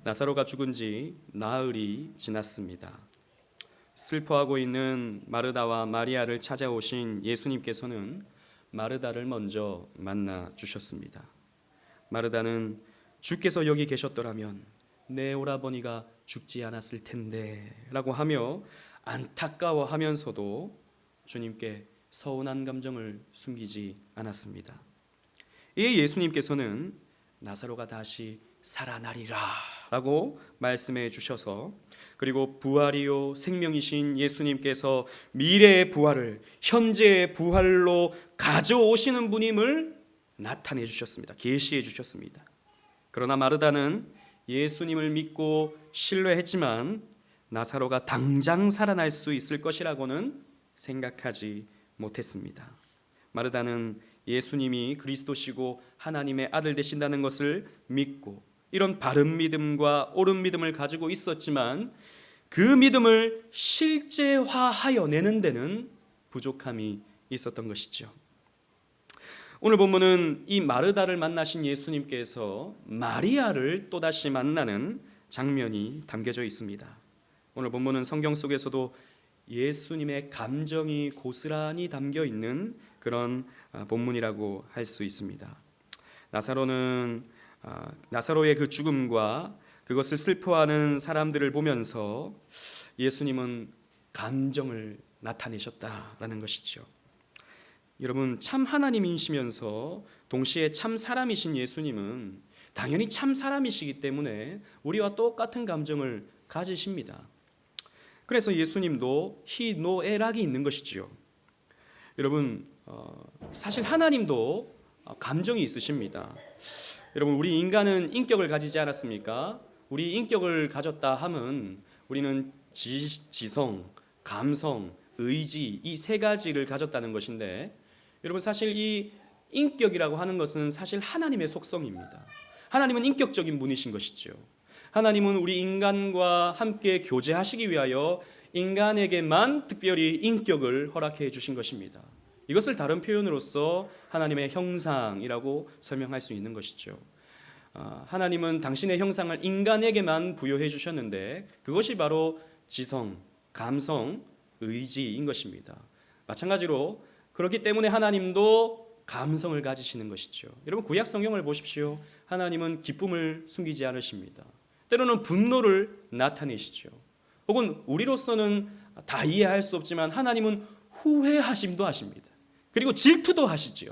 나사로가 죽은 지 나흘이 지났습니다. 슬퍼하고 있는 마르다와 마리아를 찾아오신 예수님께서는 마르다를 먼저 만나 주셨습니다. 마르다는 주께서 여기 계셨더라면 내 오라버니가 죽지 않았을 텐데 라고 하며 안타까워하면서도 주님께 서운한 감정을 숨기지 않았습니다. 이에 예수님께서는 나사로가 다시 살아나리라 라고 말씀해 주셔서, 그리고 부활이요 생명이신 예수님께서 미래의 부활을 현재의 부활로 가져오시는 분임을 나타내 주셨습니다. 계시해 주셨습니다. 그러나 마르다는 예수님을 믿고 신뢰했지만 나사로가 당장 살아날 수 있을 것이라고는 생각하지 못했습니다. 마르다는 예수님이 그리스도시고 하나님의 아들 되신다는 것을 믿고 이런 바른 믿음과 옳은 믿음을 가지고 있었지만 그 믿음을 실제화하여 내는 데는 부족함이 있었던 것이죠. 오늘 본문은 이 마르다를 만나신 예수님께서 마리아를 또다시 만나는 장면이 담겨져 있습니다. 오늘 본문은 성경 속에서도 예수님의 감정이 고스란히 담겨 있는 그런 본문이라고 할 수 있습니다. 나사로의 그 죽음과 그것을 슬퍼하는 사람들을 보면서 예수님은 감정을 나타내셨다라는 것이죠. 여러분, 참 하나님이시면서 동시에 참 사람이신 예수님은 당연히 참 사람이시기 때문에 우리와 똑같은 감정을 가지십니다. 그래서 예수님도 희노애락이 있는 것이지요. 여러분, 사실 하나님도 감정이 있으십니다. 여러분, 우리 인간은 인격을 가지지 않았습니까? 우리 인격을 가졌다 함은 우리는 지성, 감성, 의지, 이 세 가지를 가졌다는 것인데, 여러분, 사실 이 인격이라고 하는 것은 사실 하나님의 속성입니다. 하나님은 인격적인 분이신 것이죠. 하나님은 우리 인간과 함께 교제하시기 위하여 인간에게만 특별히 인격을 허락해 주신 것입니다. 이것을 다른 표현으로서 하나님의 형상이라고 설명할 수 있는 것이죠. 하나님은 당신의 형상을 인간에게만 부여해 주셨는데 그것이 바로 지성, 감성, 의지인 것입니다. 마찬가지로 그렇기 때문에 하나님도 감성을 가지시는 것이죠. 여러분, 구약 성경을 보십시오. 하나님은 기쁨을 숨기지 않으십니다. 때로는 분노를 나타내시죠. 혹은 우리로서는 다 이해할 수 없지만 하나님은 후회하심도 하십니다. 그리고 질투도 하시지요.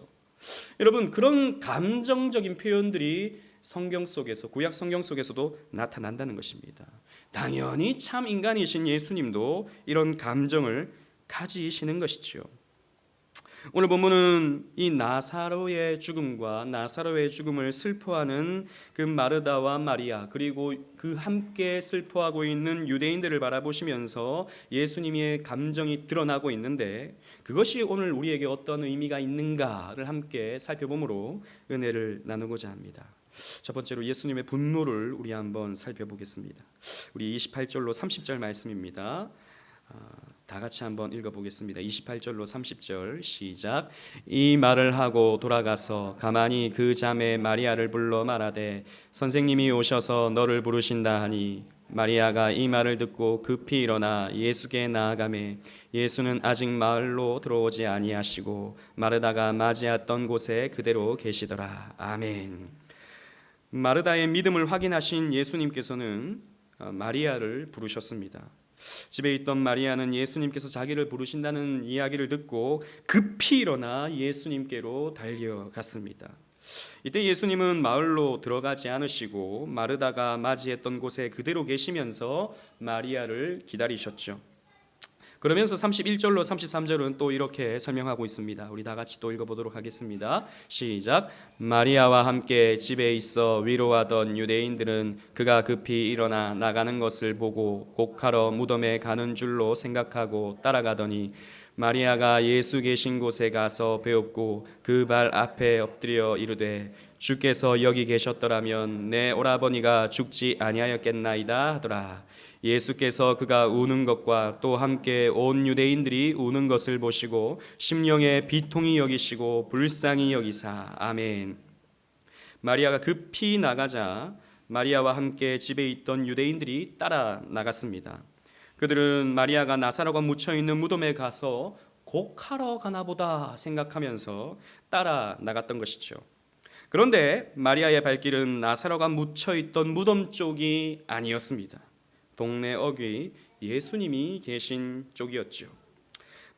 여러분, 그런 감정적인 표현들이 성경 속에서, 구약 성경 속에서도 나타난다는 것입니다. 당연히 참 인간이신 예수님도 이런 감정을 가지시는 것이죠. 오늘 본문은 이 나사로의 죽음과 나사로의 죽음을 슬퍼하는 그 마르다와 마리아, 그리고 그 함께 슬퍼하고 있는 유대인들을 바라보시면서 예수님의 감정이 드러나고 있는데, 그것이 오늘 우리에게 어떤 의미가 있는가를 함께 살펴보므로 은혜를 나누고자 합니다. 첫 번째로 예수님의 분노를 우리 한번 살펴보겠습니다. 우리 28절로 30절 말씀입니다. 다 같이 한번 읽어보겠습니다. 28절로 30절 시작. 이 말을 하고 돌아가서 가만히 그 자매 마리아를 불러 말하되 선생님이 오셔서 너를 부르신다 하니 마리아가 이 말을 듣고 급히 일어나 예수께 나아가매 예수는 아직 마을로 들어오지 아니하시고 마르다가 맞이했던 곳에 그대로 계시더라. 아멘. 마르다의 믿음을 확인하신 예수님께서는 마리아를 부르셨습니다. 집에 있던 마리아는 예수님께서 자기를 부르신다는 이야기를 듣고 급히 일어나 예수님께로 달려갔습니다. 이때 예수님은 마을로 들어가지 않으시고 마르다가 맞이했던 곳에 그대로 계시면서 마리아를 기다리셨죠. 그러면서 31절로 33절은 또 이렇게 설명하고 있습니다. 우리 다 같이 또 읽어보도록 하겠습니다. 시작. 마리아와 함께 집에 있어 위로하던 유대인들은 그가 급히 일어나 나가는 것을 보고 곡하러 무덤에 가는 줄로 생각하고 따라가더니 마리아가 예수 계신 곳에 가서 배웁고 그 발 앞에 엎드려 이르되 주께서 여기 계셨더라면 내 오라버니가 죽지 아니하였겠나이다 하더라. 예수께서 그가 우는 것과 또 함께 온 유대인들이 우는 것을 보시고 심령에 비통히 여기시고 불쌍히 여기사 아멘. 마리아가 급히 나가자 마리아와 함께 집에 있던 유대인들이 따라 나갔습니다. 그들은 마리아가 나사로가 묻혀있는 무덤에 가서 곡하러 가나 보다 생각하면서 따라 나갔던 것이죠. 그런데 마리아의 발길은 나사로가 묻혀있던 무덤 쪽이 아니었습니다. 동네 어귀 예수님이 계신 쪽이었죠.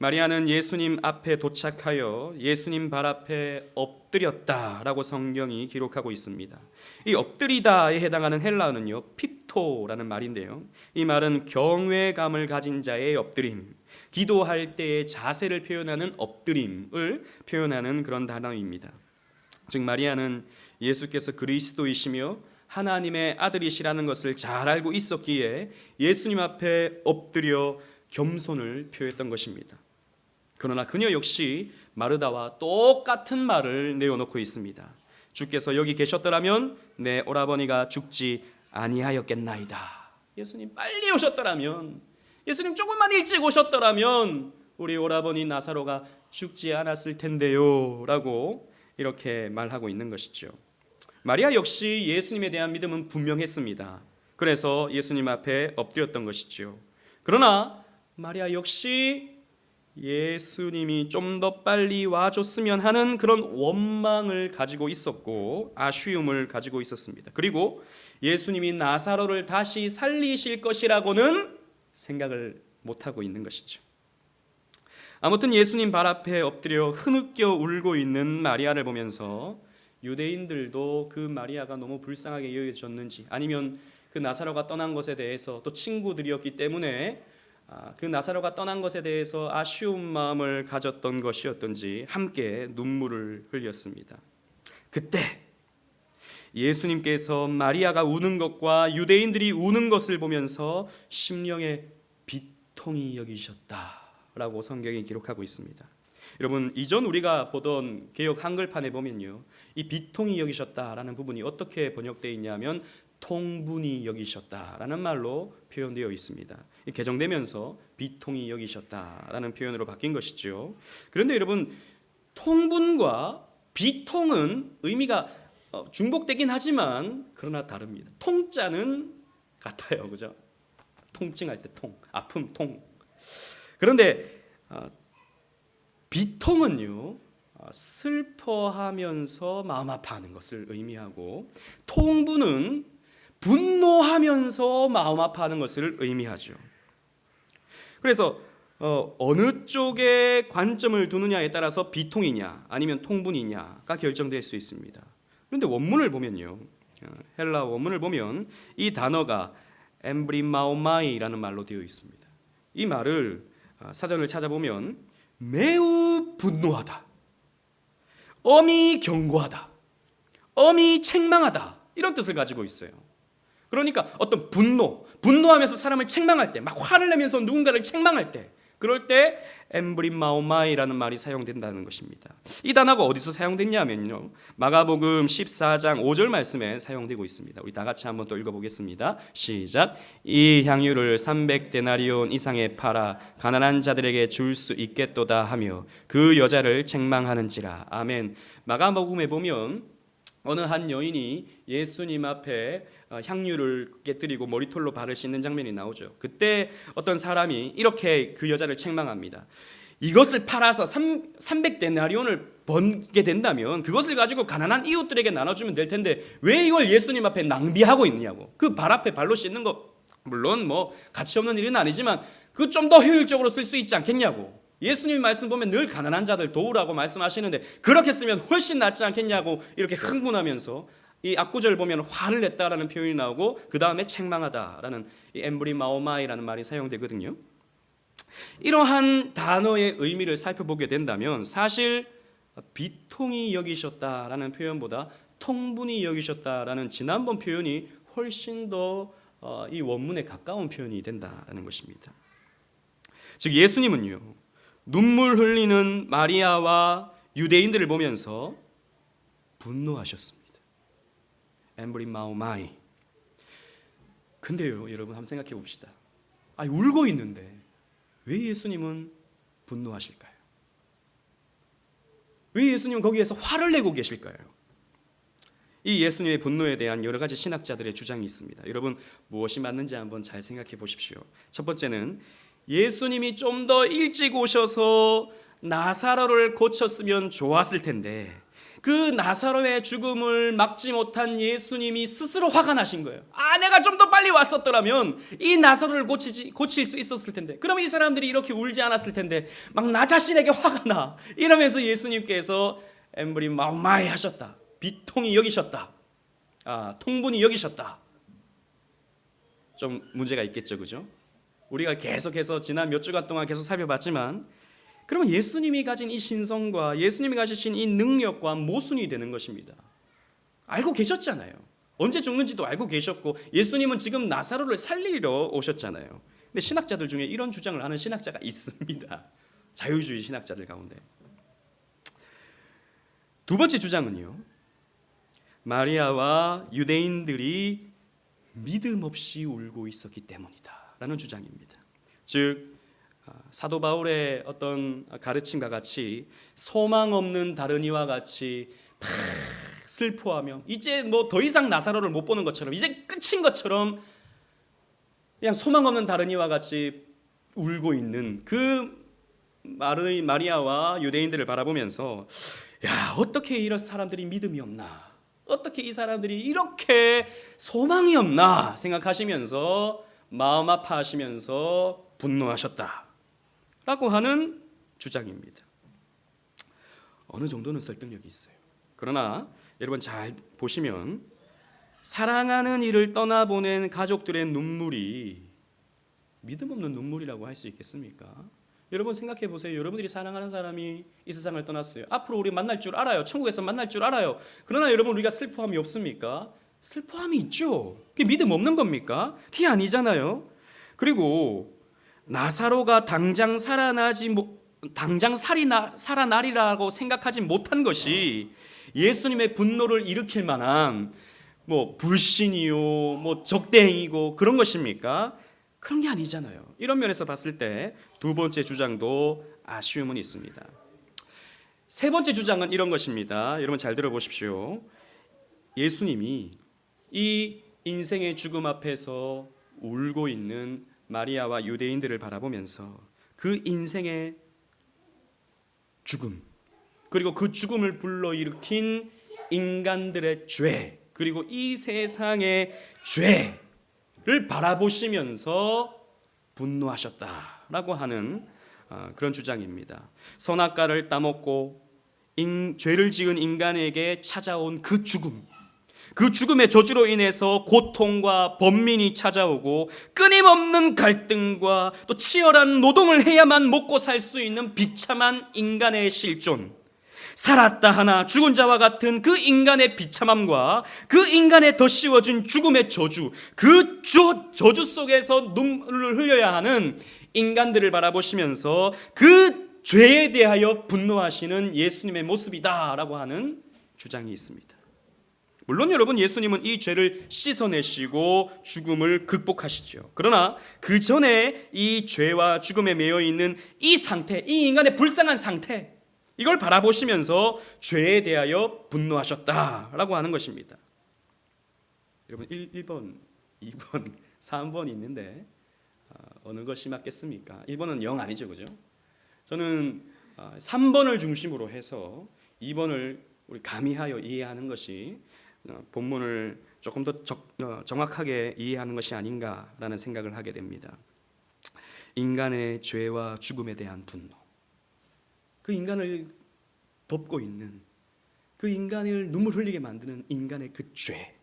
마리아는 예수님 앞에 도착하여 예수님 발 앞에 엎드렸다라고 성경이 기록하고 있습니다. 이 엎드리다에 해당하는 헬라어는요, 핍토라는 말인데요. 이 말은 경외감을 가진 자의 엎드림, 기도할 때의 자세를 표현하는 엎드림을 표현하는 그런 단어입니다. 즉 마리아는 예수께서 그리스도이시며 하나님의 아들이시라는 것을 잘 알고 있었기에 예수님 앞에 엎드려 겸손을 표했던 것입니다. 그러나 그녀 역시 마르다와 똑같은 말을 내어놓고 있습니다. 주께서 여기 계셨더라면 내 오라버니가 죽지 아니하였겠나이다. 예수님 빨리 오셨더라면, 예수님 조금만 일찍 오셨더라면 우리 오라버니 나사로가 죽지 않았을 텐데요 라고 이렇게 말하고 있는 것이죠. 마리아 역시 예수님에 대한 믿음은 분명했습니다. 그래서 예수님 앞에 엎드렸던 것이죠. 그러나 마리아 역시 예수님이 좀 더 빨리 와줬으면 하는 그런 원망을 가지고 있었고 아쉬움을 가지고 있었습니다. 그리고 예수님이 나사로를 다시 살리실 것이라고는 생각을 못하고 있는 것이죠. 아무튼 예수님 발 앞에 엎드려 흐느껴 울고 있는 마리아를 보면서 유대인들도 그 마리아가 너무 불쌍하게 여겨졌는지, 아니면 그 나사로가 떠난 것에 대해서, 또 친구들이었기 때문에 그 나사로가 떠난 것에 대해서 아쉬운 마음을 가졌던 것이었던지 함께 눈물을 흘렸습니다. 그때 예수님께서 마리아가 우는 것과 유대인들이 우는 것을 보면서 심령에 비통히 여기셨다라고 성경이 기록하고 있습니다. 여러분, 이전 우리가 보던 개역 한글판에 보면요, 이 비통히 여기셨다라는 부분이 어떻게 번역되어 있냐면 통분히 여기셨다라는 말로 표현되어 있습니다. 개정되면서 비통히 여기셨다라는 표현으로 바뀐 것이죠. 그런데 여러분, 통분과 비통은 의미가 중복되긴 하지만 그러나 다릅니다. 통자는 같아요, 그죠? 통증할 때 통, 아픔 통. 그런데 비통은요, 슬퍼하면서 마음 아파하는 것을 의미하고, 통분은 분노하면서 마음 아파하는 것을 의미하죠. 그래서 어느 쪽에 관점을 두느냐에 따라서 비통이냐 아니면 통분이냐가 결정될 수 있습니다. 그런데 원문을 보면요, 헬라 원문을 보면 이 단어가 엠브리마오마이라는 말로 되어 있습니다. 이 말을 사전을 찾아보면 매우 분노하다, 엄히 경고하다, 엄히 책망하다, 이런 뜻을 가지고 있어요. 그러니까 어떤 분노하면서 사람을 책망할 때, 막 화를 내면서 누군가를 책망할 때, 그럴 때 엠브리마오마이라는 말이 사용된다는 것입니다. 이 단어가 어디서 사용됐냐면요, 마가복음 14장 5절 말씀에 사용되고 있습니다. 우리 다 같이 한번 또 읽어보겠습니다. 시작. 이 향유를 300데나리온 이상에 팔아 가난한 자들에게 줄 수 있겠도다 하며 그 여자를 책망하는지라. 아멘. 마가복음에 보면 어느 한 여인이 예수님 앞에 향유를 깨뜨리고 머리털로 발을 씻는 장면이 나오죠. 그때 어떤 사람이 이렇게 그 여자를 책망합니다. 이것을 팔아서 300데나리온을 번게 된다면 그것을 가지고 가난한 이웃들에게 나눠주면 될 텐데 왜 이걸 예수님 앞에 낭비하고 있느냐고. 그 발 앞에 발로 씻는 거 물론 뭐 가치 없는 일은 아니지만 그 좀 더 효율적으로 쓸 수 있지 않겠냐고. 예수님 말씀 보면 늘 가난한 자들 도우라고 말씀하시는데 그렇게 쓰면 훨씬 낫지 않겠냐고 이렇게 흥분하면서, 이 앞구절 보면 화를 냈다라는 표현이 나오고 그 다음에 책망하다라는 이 엠브리마오마이라는 말이 사용되거든요. 이러한 단어의 의미를 살펴보게 된다면 사실 비통히 여기셨다라는 표현보다 통분히 여기셨다라는 지난번 표현이 훨씬 더 이 원문에 가까운 표현이 된다는 것입니다. 즉 예수님은요, 눈물 흘리는 마리아와 유대인들을 보면서 분노하셨습니다. 엠브리마오마이. 근데요, 여러분 한번 생각해 봅시다. 울고 있는데 왜 예수님은 분노하실까요? 왜 예수님은 거기에서 화를 내고 계실까요? 이 예수님의 분노에 대한 여러 가지 신학자들의 주장이 있습니다. 여러분 무엇이 맞는지 한번 잘 생각해 보십시오. 첫 번째는 예수님이 좀 더 일찍 오셔서 나사로를 고쳤으면 좋았을 텐데 그 나사로의 죽음을 막지 못한 예수님이 스스로 화가 나신 거예요. 내가 좀 더 빨리 왔었더라면 이 나사로를 고칠 수 있었을 텐데, 그러면 이 사람들이 이렇게 울지 않았을 텐데, 막 나 자신에게 화가 나 이러면서 예수님께서 엠브리 마오마이 하셨다. 비통히 여기셨다. 통분히 여기셨다. 좀 문제가 있겠죠, 그죠? 우리가 계속해서 지난 몇 주간 동안 계속 살펴봤지만, 그러면 예수님이 가진 이 신성과 예수님이 가지신 이 능력과 모순이 되는 것입니다. 알고 계셨잖아요. 언제 죽는지도 알고 계셨고, 예수님은 지금 나사로를 살리러 오셨잖아요. 근데 신학자들 중에 이런 주장을 하는 신학자가 있습니다. 자유주의 신학자들 가운데. 두 번째 주장은요, 마리아와 유대인들이 믿음 없이 울고 있었기 때문이다 라는 주장입니다. 즉 사도 바울의 어떤 가르침과 같이 소망 없는 다른이와 같이 막 슬퍼하며 이제 뭐 더 이상 나사로를 못 보는 것처럼, 이제 끝인 것처럼 그냥 소망 없는 다른이와 같이 울고 있는 그 마리아와 유대인들을 바라보면서, 야, 어떻게 이런 사람들이 믿음이 없나, 어떻게 이 사람들이 이렇게 소망이 없나 생각하시면서 마음 아파하시면서 분노하셨다라고 하는 주장입니다. 어느 정도는 설득력이 있어요. 그러나 여러분 잘 보시면 사랑하는 이를 떠나보낸 가족들의 눈물이 믿음 없는 눈물이라고 할 수 있겠습니까? 여러분 생각해 보세요. 여러분들이 사랑하는 사람이 이 세상을 떠났어요. 앞으로 우리 만날 줄 알아요. 천국에서 만날 줄 알아요. 그러나 여러분 우리가 슬퍼함이 없습니까? 슬퍼함이 있죠. 그게 믿음 없는 겁니까? 그게 아니잖아요. 그리고 나사로가 당장 살아나리라고 생각하지 못한 것이 예수님의 분노를 일으킬 만한 뭐 불신이요, 뭐 적대행위고 그런 것입니까? 그런 게 아니잖아요. 이런 면에서 봤을 때 두 번째 주장도 아쉬움은 있습니다. 세 번째 주장은 이런 것입니다. 여러분 잘 들어보십시오. 예수님이 이 인생의 죽음 앞에서 울고 있는 마리아와 유대인들을 바라보면서 그 인생의 죽음, 그리고 그 죽음을 불러일으킨 인간들의 죄, 그리고 이 세상의 죄를 바라보시면서 분노하셨다라고 하는 그런 주장입니다. 선악과를 따먹고 죄를 지은 인간에게 찾아온 그 죽음, 그 죽음의 저주로 인해서 고통과 번민이 찾아오고 끊임없는 갈등과 또 치열한 노동을 해야만 먹고 살 수 있는 비참한 인간의 실존, 살았다 하나 죽은 자와 같은 그 인간의 비참함과 그 인간의 더 씌워진 죽음의 저주, 그 저주 속에서 눈물을 흘려야 하는 인간들을 바라보시면서 그 죄에 대하여 분노하시는 예수님의 모습이다라고 하는 주장이 있습니다. 물론 여러분 예수님은 이 죄를 씻어내시고 죽음을 극복하시죠. 그러나 그 전에 이 죄와 죽음에 매여 있는 이 상태, 이 인간의 불쌍한 상태, 이걸 바라보시면서 죄에 대하여 분노하셨다라고 하는 것입니다. 여러분 1번, 2번, 3번이 있는데 어느 것이 맞겠습니까? 1번은 0 아니죠, 그죠? 저는 3번을 중심으로 해서 2번을 우리 가미하여 이해하는 것이 본문을 조금 더 정확하게 이해하는 것이 아닌가라는 생각을 하게 됩니다. 인간의 죄와 죽음에 대한 분노, 그 인간을 덮고 있는, 그 인간을 눈물 흘리게 만드는 인간의 그 죄,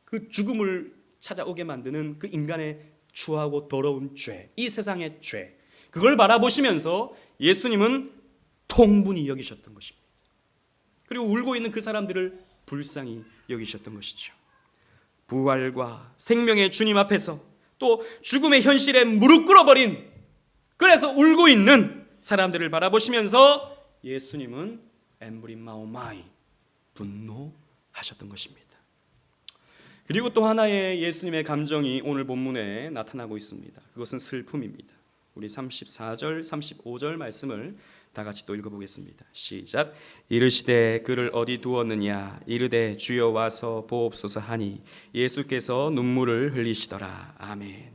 그 죽음을 찾아오게 만드는 그 인간의 추하고 더러운 죄, 이 세상의 죄, 그걸 바라보시면서 예수님은 통분히 여기셨던 것입니다. 그리고 울고 있는 그 사람들을 불쌍히 여기셨던 것이죠. 부활과 생명의 주님 앞에서 또 죽음의 현실에 무릎 꿇어버린, 그래서 울고 있는 사람들을 바라보시면서 예수님은 엠브림 마오마이 분노하셨던 것입니다. 그리고 또 하나의 예수님의 감정이 오늘 본문에 나타나고 있습니다. 그것은 슬픔입니다. 우리 34절, 35절 말씀을 다 같이 또 읽어보겠습니다. 시작. 이르시되 그를 어디 두었느냐 이르되 주여 와서 보옵소서 하니 예수께서 눈물을 흘리시더라. 아멘.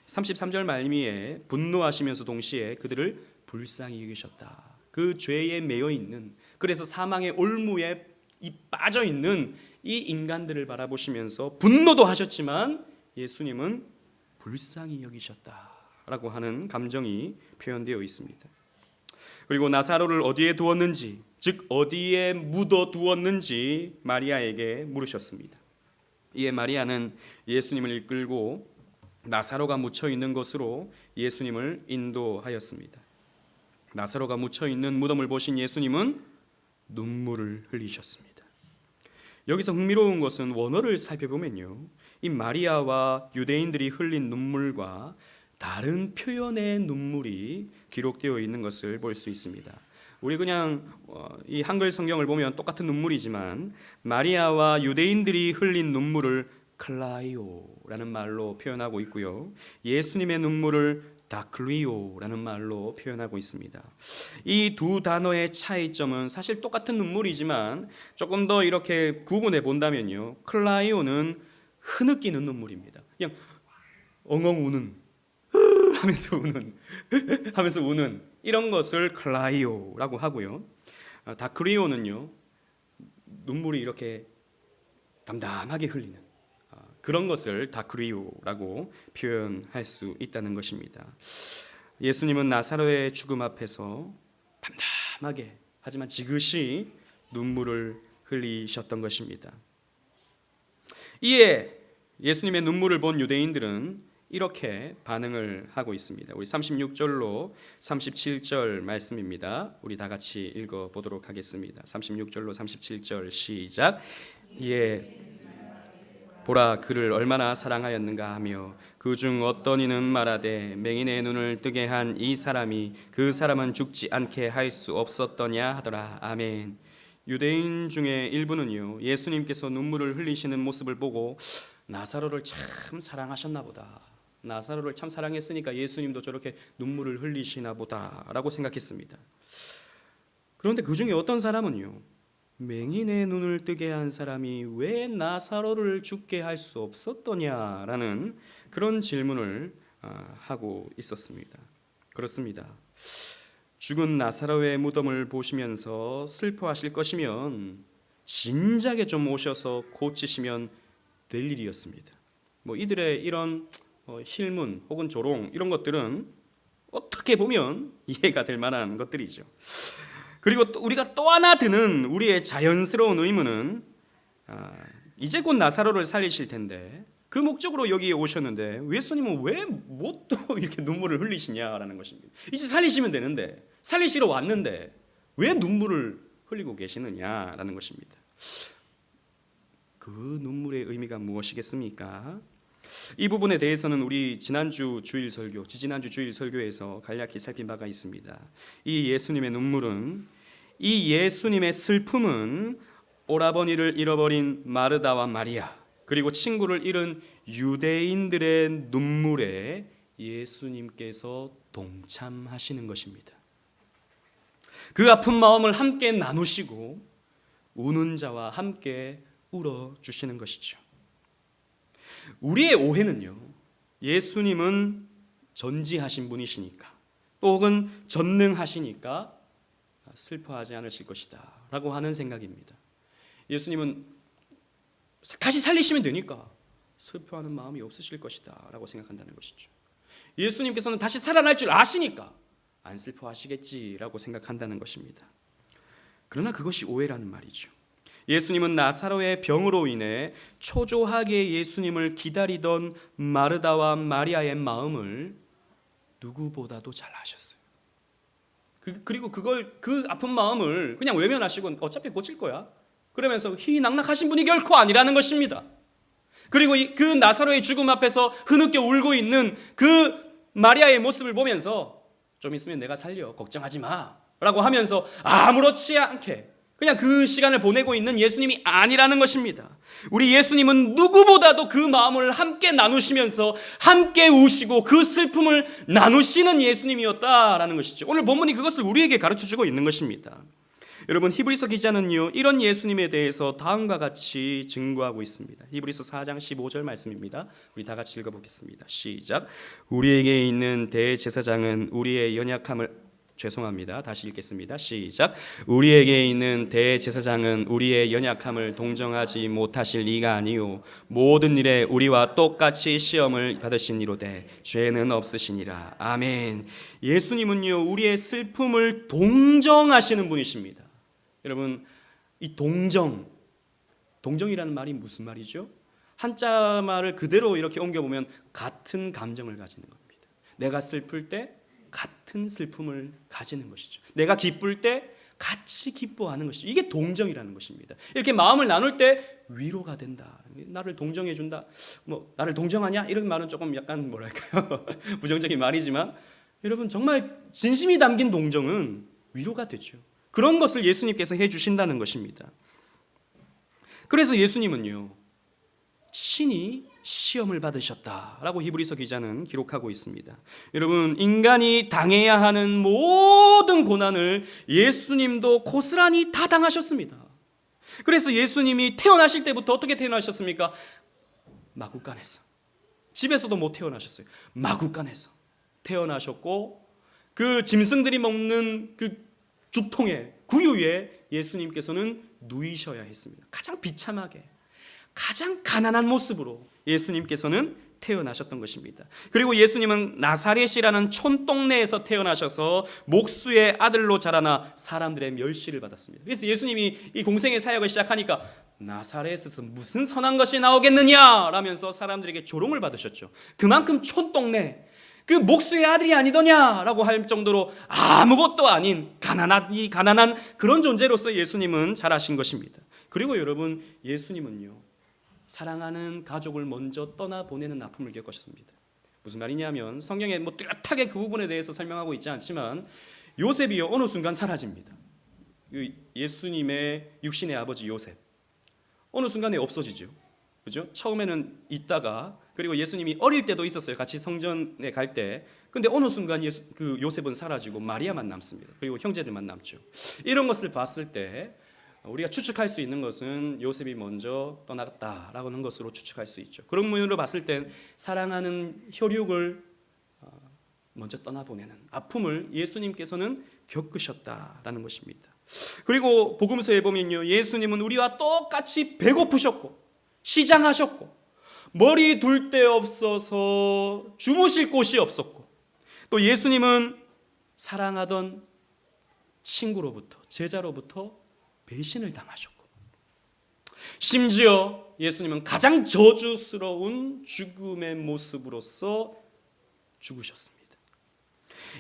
33절 말미에 분노하시면서 동시에 그들을 불쌍히 여기셨다. 그 죄에 매여 있는, 그래서 사망의 올무에 빠져 있는 이 인간들을 바라보시면서 분노도 하셨지만 예수님은 불쌍히 여기셨다라고 하는 감정이 표현되어 있습니다. 그리고 나사로를 어디에 두었는지, 즉 어디에 묻어 두었는지 마리아에게 물으셨습니다. 이에 마리아는 예수님을 이끌고 나사로가 묻혀 있는 곳으로 예수님을 인도하였습니다. 나사로가 묻혀 있는 무덤을 보신 예수님은 눈물을 흘리셨습니다. 여기서 흥미로운 것은 원어를 살펴보면요, 이 마리아와 유대인들이 흘린 눈물과 다른 표현의 눈물이 기록되어 있는 것을 볼 수 있습니다. 우리 그냥 이 한글 성경을 보면 똑같은 눈물이지만 마리아와 유대인들이 흘린 눈물을 클라이오라는 말로 표현하고 있고요, 예수님의 눈물을 다클리오라는 말로 표현하고 있습니다. 이 두 단어의 차이점은 사실 똑같은 눈물이지만 조금 더 이렇게 구분해 본다면요, 클라이오는 흐느끼는 눈물입니다. 그냥 엉엉 우는, 하면서 우는 이런 것을 클라이오라고 하고요, 다크리오는요, 눈물이 이렇게 담담하게 흘리는 그런 것을 다크리오라고 표현할 수 있다는 것입니다. 예수님은 나사로의 죽음 앞에서 담담하게 하지만 지그시 눈물을 흘리셨던 것입니다. 이에 예수님의 눈물을 본 유대인들은 이렇게 반응을 하고 있습니다. 우리 36절로 37절 말씀입니다. 우리 다 같이 읽어보도록 하겠습니다. 36절로 37절 시작. 예. 보라 그를 얼마나 사랑하였는가 하며 그 중 어떤 이는 말하되 맹인의 눈을 뜨게 한 이 사람이 그 사람은 죽지 않게 할 수 없었더냐 하더라. 아멘. 유대인 중에 일부는요, 예수님께서 눈물을 흘리시는 모습을 보고 나사로를 참 사랑하셨나 보다, 나사로를 참 사랑했으니까 예수님도 저렇게 눈물을 흘리시나 보다라고 생각했습니다. 그런데 그 중에 어떤 사람은요, 맹인의 눈을 뜨게 한 사람이 왜 나사로를 죽게 할 수 없었더냐라는 그런 질문을 하고 있었습니다. 그렇습니다. 죽은 나사로의 무덤을 보시면서 슬퍼하실 것이면 진작에 좀 오셔서 고치시면 될 일이었습니다. 이들의 이런 힐문 혹은 조롱 이런 것들은 어떻게 보면 이해가 될 만한 것들이죠. 그리고 우리가 또 하나 드는 우리의 자연스러운 의문은 이제 곧 나사로를 살리실 텐데 그 목적으로 여기에 오셨는데 예수님은 왜 못 또 이렇게 눈물을 흘리시냐라는 것입니다. 이제 살리시면 되는데, 살리시러 왔는데 왜 눈물을 흘리고 계시느냐라는 것입니다. 그 눈물의 의미가 무엇이겠습니까? 이 부분에 대해서는 우리 지지난주 주일 설교에서 간략히 살핀 바가 있습니다. 이 예수님의 눈물은, 이 예수님의 슬픔은 오라버니를 잃어버린 마르다와 마리아 그리고 친구를 잃은 유대인들의 눈물에 예수님께서 동참하시는 것입니다. 그 아픈 마음을 함께 나누시고 우는 자와 함께 울어주시는 것이죠. 우리의 오해는요, 예수님은 전지하신 분이시니까 또 혹은 전능하시니까 슬퍼하지 않으실 것이다 라고 하는 생각입니다. 예수님은 다시 살리시면 되니까 슬퍼하는 마음이 없으실 것이다 라고 생각한다는 것이죠. 예수님께서는 다시 살아날 줄 아시니까 안 슬퍼하시겠지라고 생각한다는 것입니다. 그러나 그것이 오해라는 말이죠. 예수님은 나사로의 병으로 인해 초조하게 예수님을 기다리던 마르다와 마리아의 마음을 누구보다도 잘 아셨어요. 그리고 그 아픈 마음을 그냥 외면하시고 어차피 고칠 거야 그러면서 희낙낙하신 분이 결코 아니라는 것입니다. 그리고 그 나사로의 죽음 앞에서 흐느껴 울고 있는 그 마리아의 모습을 보면서 좀 있으면 내가 살려 걱정하지 마 라고 하면서 아무렇지 않게 그냥 그 시간을 보내고 있는 예수님이 아니라는 것입니다. 우리 예수님은 누구보다도 그 마음을 함께 나누시면서 함께 우시고 그 슬픔을 나누시는 예수님이었다라는 것이죠. 오늘 본문이 그것을 우리에게 가르쳐주고 있는 것입니다. 여러분, 히브리서 기자는요, 이런 예수님에 대해서 다음과 같이 증거하고 있습니다. 히브리서 4장 15절 말씀입니다. 우리 다 같이 읽어보겠습니다. 시작. 우리에게 있는 대제사장은 우리의 연약함을 다시 읽겠습니다. 시작. 우리에게 있는 대제사장은 우리의 연약함을 동정하지 못하실 이가 아니요 모든 일에 우리와 똑같이 시험을 받으시니로되 죄는 없으시니라. 아멘. 예수님은요, 우리의 슬픔을 동정하시는 분이십니다. 여러분, 이 동정이라는 말이 무슨 말이죠? 한자 말을 그대로 이렇게 옮겨보면 같은 감정을 가지는 겁니다. 내가 슬플 때 같은 슬픔을 가지는 것이죠. 내가 기쁠 때 같이 기뻐하는 것이죠. 이게 동정이라는 것입니다. 이렇게 마음을 나눌 때 위로가 된다. 나를 동정해 준다. 나를 동정하냐? 이런 말은 조금 약간 뭐랄까요? 부정적인 말이지만 여러분, 정말 진심이 담긴 동정은 위로가 되죠. 그런 것을 예수님께서 해주신다는 것입니다. 그래서 예수님은요, 친히 시험을 받으셨다라고 히브리서 기자는 기록하고 있습니다. 여러분, 인간이 당해야 하는 모든 고난을 예수님도 고스란히 다 당하셨습니다. 그래서 예수님이 태어나실 때부터 어떻게 태어나셨습니까? 마구간에서. 집에서도 못 태어나셨어요. 마구간에서 태어나셨고, 그 짐승들이 먹는 그 죽통에, 구유에 예수님께서는 누이셔야 했습니다. 가장 비참하게, 가장 가난한 모습으로 예수님께서는 태어나셨던 것입니다. 그리고 예수님은 나사렛이라는 촌동네에서 태어나셔서 목수의 아들로 자라나 사람들의 멸시를 받았습니다. 그래서 예수님이 이 공생의 사역을 시작하니까 나사렛에서 무슨 선한 것이 나오겠느냐 라면서 사람들에게 조롱을 받으셨죠. 그만큼 촌동네, 그 목수의 아들이 아니더냐라고 할 정도로 아무것도 아닌 가난한 그런 존재로서 예수님은 자라신 것입니다. 그리고 여러분, 예수님은요, 사랑하는 가족을 먼저 떠나보내는 아픔을 겪으셨습니다. 무슨 말이냐면 성경에 뚜렷하게 그 부분에 대해서 설명하고 있지 않지만 요셉이요, 어느 순간 사라집니다. 예수님의 육신의 아버지 요셉, 어느 순간에 없어지죠. 그죠? 처음에는 있다가, 그리고 예수님이 어릴 때도 있었어요. 같이 성전에 갈 때. 근데 어느 순간 그 요셉은 사라지고 마리아만 남습니다. 그리고 형제들만 남죠. 이런 것을 봤을 때 우리가 추측할 수 있는 것은 요셉이 먼저 떠나갔다라고 하는 것으로 추측할 수 있죠. 그런 면으로 봤을 땐 사랑하는 혈육을 먼저 떠나보내는 아픔을 예수님께서는 겪으셨다라는 것입니다. 그리고 복음서에 보면요, 예수님은 우리와 똑같이 배고프셨고 시장하셨고 머리 둘 데 없어서 주무실 곳이 없었고, 또 예수님은 사랑하던 친구로부터, 제자로부터 배신을 당하셨고, 심지어 예수님은 가장 저주스러운 죽음의 모습으로서 죽으셨습니다.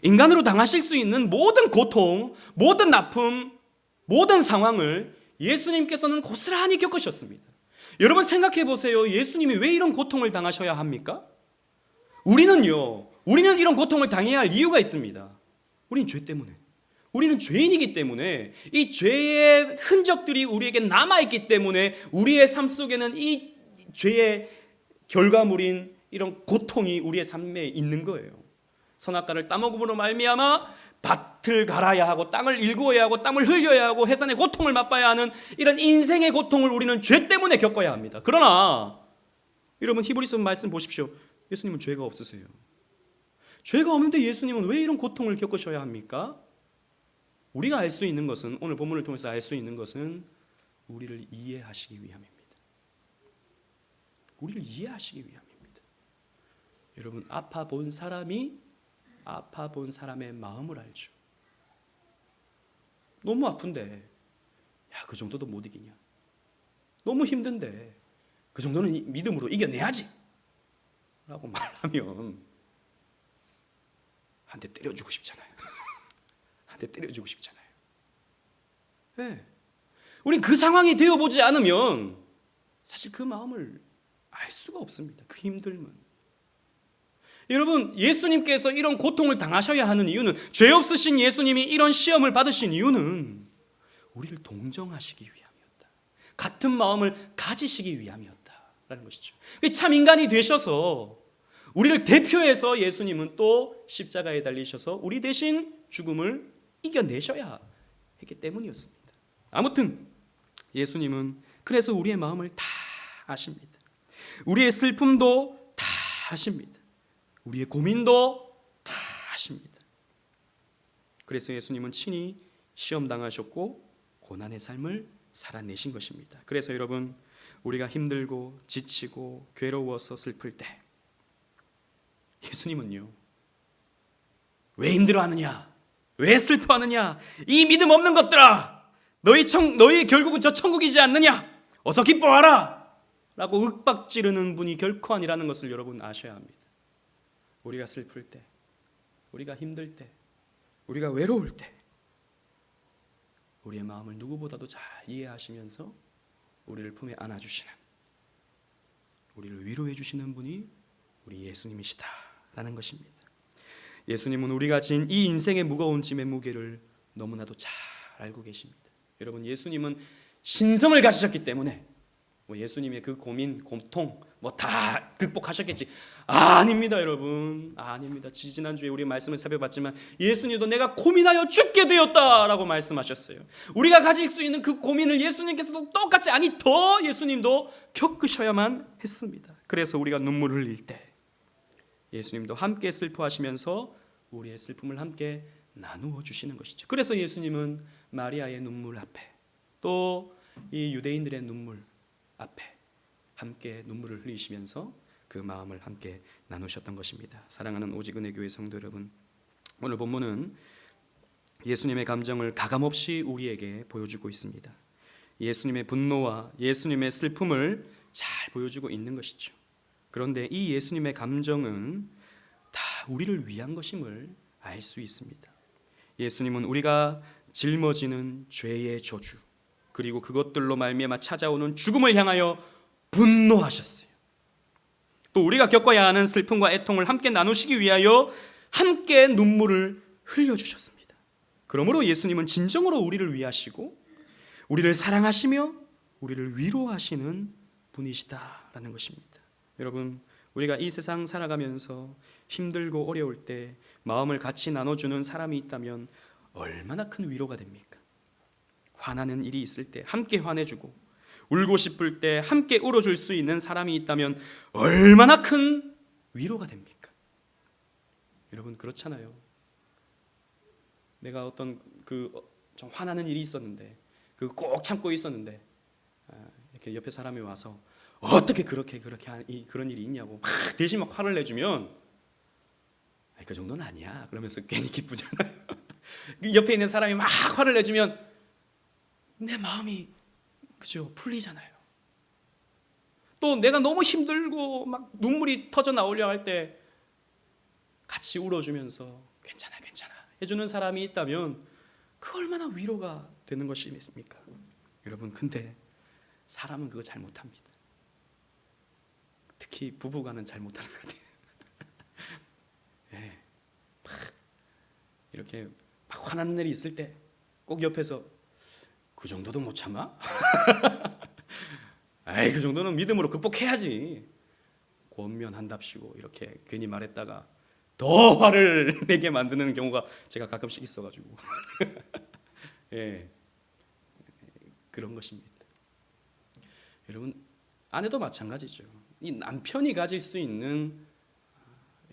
인간으로 당하실 수 있는 모든 고통, 모든 아픔, 모든 상황을 예수님께서는 고스란히 겪으셨습니다. 여러분 생각해 보세요. 예수님이 왜 이런 고통을 당하셔야 합니까? 우리는 이런 고통을 당해야 할 이유가 있습니다. 우리는 죄 때문에. 우리는 죄인이기 때문에, 이 죄의 흔적들이 우리에게 남아있기 때문에 우리의 삶 속에는 이 죄의 결과물인 이런 고통이 우리의 삶에 있는 거예요. 선악과를 따먹음으로 말미암아 밭을 갈아야 하고 땅을 일구어야 하고 땀을 흘려야 하고 해산의 고통을 맛봐야 하는 이런 인생의 고통을 우리는 죄 때문에 겪어야 합니다. 그러나 여러분, 히브리서 말씀 보십시오. 예수님은 죄가 없으세요. 죄가 없는데 예수님은 왜 이런 고통을 겪으셔야 합니까? 우리가 알 수 있는 것은, 오늘 본문을 통해서 알 수 있는 것은 우리를 이해하시기 위함입니다. 우리를 이해하시기 위함입니다. 여러분, 아파 본 사람이 아파 본 사람의 마음을 알죠. 너무 아픈데 그 정도도 못 이기냐, 너무 힘든데 그 정도는 믿음으로 이겨내야지 라고 말하면 한 대 때려주고 싶잖아요. 한 대 때려주고 싶잖아요. 네. 우린 그 상황이 되어보지 않으면 사실 그 마음을 알 수가 없습니다. 그 힘듦은. 여러분, 예수님께서 이런 고통을 당하셔야 하는 이유는, 죄 없으신 예수님이 이런 시험을 받으신 이유는 우리를 동정하시기 위함이었다. 같은 마음을 가지시기 위함이었다라는 것이죠. 참 인간이 되셔서 우리를 대표해서 예수님은 또 십자가에 달리셔서 우리 대신 죽음을 이겨내셔야 했기 때문이었습니다. 아무튼 예수님은 그래서 우리의 마음을 다 아십니다. 우리의 슬픔도 다 아십니다. 우리의 고민도 다 아십니다. 그래서 예수님은 친히 시험당하셨고 고난의 삶을 살아내신 것입니다. 그래서 여러분, 우리가 힘들고 지치고 괴로워서 슬플 때 예수님은요, 왜 힘들어하느냐, 왜 슬퍼하느냐, 이 믿음 없는 것들아, 너희 결국은 저 천국이지 않느냐, 어서 기뻐하라 라고 윽박지르는 분이 결코 아니라는 것을 여러분 아셔야 합니다. 우리가 슬플 때, 우리가 힘들 때, 우리가 외로울 때 우리의 마음을 누구보다도 잘 이해하시면서 우리를 품에 안아주시는, 우리를 위로해 주시는 분이 우리 예수님이시다라는 것입니다. 예수님은 우리가 진 이 인생의 무거운 짐의 무게를 너무나도 잘 알고 계십니다. 여러분, 예수님은 신성을 가지셨기 때문에 예수님의 그 고민, 고통 다 극복하셨겠지. 아닙니다, 여러분. 아닙니다. 지난주에 우리 말씀을 살펴봤지만 예수님도 내가 고민하여 죽게 되었다라고 말씀하셨어요. 우리가 가질 수 있는 그 고민을 예수님께서도 똑같이, 아니 더 예수님도 겪으셔야만 했습니다. 그래서 우리가 눈물을 흘릴 때 예수님도 함께 슬퍼하시면서 우리의 슬픔을 함께 나누어 주시는 것이죠. 그래서 예수님은 마리아의 눈물 앞에, 또 이 유대인들의 눈물 앞에 함께 눈물을 흘리시면서 그 마음을 함께 나누셨던 것입니다. 사랑하는 오직 은혜 교회 성도 여러분, 오늘 본문은 예수님의 감정을 가감없이 우리에게 보여주고 있습니다. 예수님의 분노와 예수님의 슬픔을 잘 보여주고 있는 것이죠. 그런데 이 예수님의 감정은 다 우리를 위한 것임을 알 수 있습니다. 예수님은 우리가 짊어지는 죄의 저주, 그리고 그것들로 말미암아 찾아오는 죽음을 향하여 분노하셨어요. 또 우리가 겪어야 하는 슬픔과 애통을 함께 나누시기 위하여 함께 눈물을 흘려주셨습니다. 그러므로 예수님은 진정으로 우리를 위하시고 우리를 사랑하시며 우리를 위로하시는 분이시다라는 것입니다. 여러분, 우리가 이 세상 살아가면서 힘들고 어려울 때 마음을 같이 나눠주는 사람이 있다면 얼마나 큰 위로가 됩니까? 화나는 일이 있을 때 함께 화내주고, 울고 싶을 때 함께 울어줄 수 있는 사람이 있다면 얼마나 큰 위로가 됩니까? 여러분, 그렇잖아요. 내가 어떤 좀 화나는 일이 있었는데 꼭 참고 있었는데 이렇게 옆에 사람이 와서 어떻게 그렇게 그런 일이 있냐고 막 대신 막 화를 내주면 그 정도는 아니야 그러면서 괜히 기쁘잖아요. 옆에 있는 사람이 막 화를 내주면 내 마음이 그죠 풀리잖아요. 또 내가 너무 힘들고 막 눈물이 터져 나오려 할 때 같이 울어주면서 괜찮아 해주는 사람이 있다면 그 얼마나 위로가 되는 것이겠습니까? 여러분, 근데 사람은 그거 잘 못합니다. 특히 부부간은 잘 못하는 것 같아요. 네, 막 이렇게 막 화나는 일이 있을 때 꼭 옆에서 그 정도도 못 참아? 아이, 그 정도는 믿음으로 극복해야지. 권면한답시고 이렇게 괜히 말했다가 더 화를 내게 만드는 경우가 제가 가끔씩 있어가지고 예, 그런 것입니다. 여러분, 아내도 마찬가지죠. 이 남편이 가질 수 있는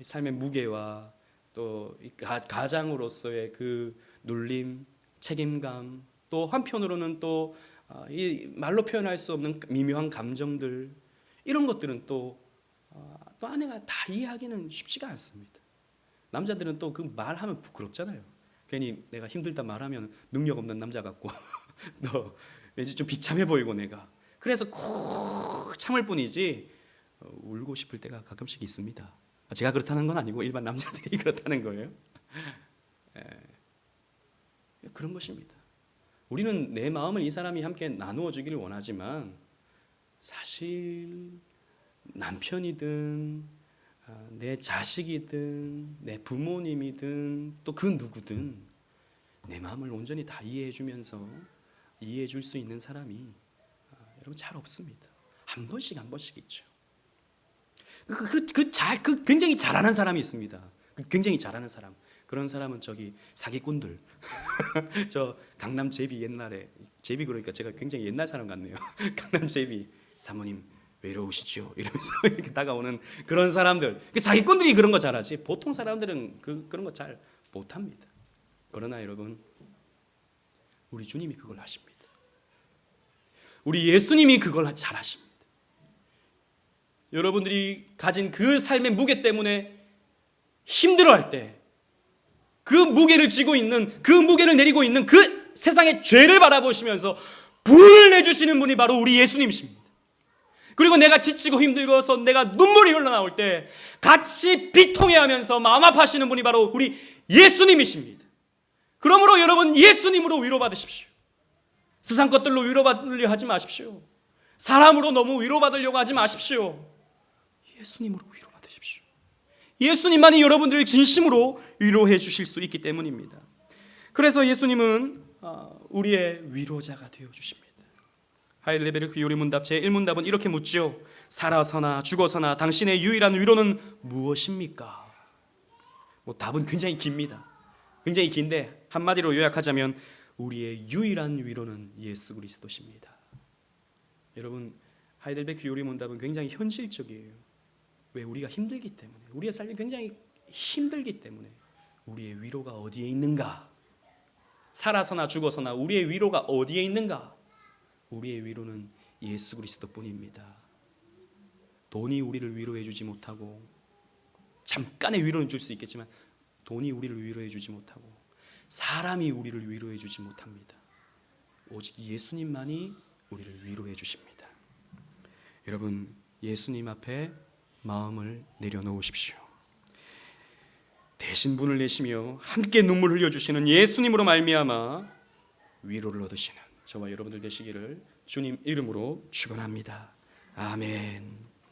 삶의 무게와 또 가장으로서의 그 놀림, 책임감, 또 한편으로는 또 이 말로 표현할 수 없는 미묘한 감정들, 이런 것들은 또 아내가 다 이해하기는 쉽지가 않습니다. 남자들은 또 그 말하면 부끄럽잖아요. 괜히 내가 힘들다 말하면 능력 없는 남자 같고 너 왠지 좀 비참해 보이고 내가 그래서 꾹 참을 뿐이지 울고 싶을 때가 가끔씩 있습니다. 제가 그렇다는 건 아니고 일반 남자들이 그렇다는 거예요. 그런 것입니다. 우리는 내 마음을 이 사람이 함께 나누어 주기를 원하지만 사실 남편이든 내 자식이든 내 부모님이든 또 그 누구든 내 마음을 온전히 다 이해해 주면서 이해해 줄 수 있는 사람이 여러분 잘 없습니다. 한 번씩 있죠. 굉장히 잘하는 사람이 있습니다. 굉장히 잘하는 사람. 그런 사람은 저기 사기꾼들. 저 강남 제비 옛날에 제비 그러니까 제가 굉장히 옛날 사람 같네요. 강남 제비 사모님 외로우시죠? 이러면서 이렇게 다가오는 그런 사람들. 사기꾼들이 그런 거 잘하지. 보통 사람들은 그런 거 잘 못합니다. 그러나 여러분 우리 주님이 그걸 하십니다. 우리 예수님이 그걸 잘하십니다. 여러분들이 가진 그 삶의 무게 때문에 힘들어할 때 그 무게를 지고 있는 그 무게를 내리고 있는 그 세상의 죄를 바라보시면서 불을 내주시는 분이 바로 우리 예수님이십니다. 그리고 내가 지치고 힘들어서 내가 눈물이 흘러나올 때 같이 비통해하면서 마음 아파하시는 분이 바로 우리 예수님이십니다. 그러므로 여러분 예수님으로 위로받으십시오. 세상 것들로 위로받으려 하지 마십시오. 사람으로 너무 위로받으려고 하지 마십시오. 예수님으로 위로받으십시오. 예수님만이 여러분들을 진심으로 위로해 주실 수 있기 때문입니다. 그래서 예수님은 우리의 위로자가 되어 주십니다. 하일레베르크 요리문답 제1문답은 이렇게 묻죠. 살아서나 죽어서나 당신의 유일한 위로는 무엇입니까? 답은 굉장히 깁니다. 굉장히 긴데 한마디로 요약하자면 우리의 유일한 위로는 예수 그리스도십니다. 여러분 하이델베르크 요리문답은 굉장히 현실적이에요. 왜? 우리가 힘들기 때문에, 우리의 삶이 굉장히 힘들기 때문에 우리의 위로가 어디에 있는가? 살아서나 죽어서나 우리의 위로가 어디에 있는가? 우리의 위로는 예수 그리스도뿐입니다. 돈이 우리를 위로해 주지 못하고 잠깐의 위로는 줄 수 있겠지만 돈이 우리를 위로해 주지 못하고 사람이 우리를 위로해 주지 못합니다. 오직 예수님만이 우리를 위로해 주십니다. 여러분 예수님 앞에 마음을 내려놓으십시오. 대신 분을 내시며 함께 눈물 흘려주시는 예수님으로 말미암아 위로를 얻으시는 저와 여러분들 되시기를 주님 이름으로 축원합니다. 아멘.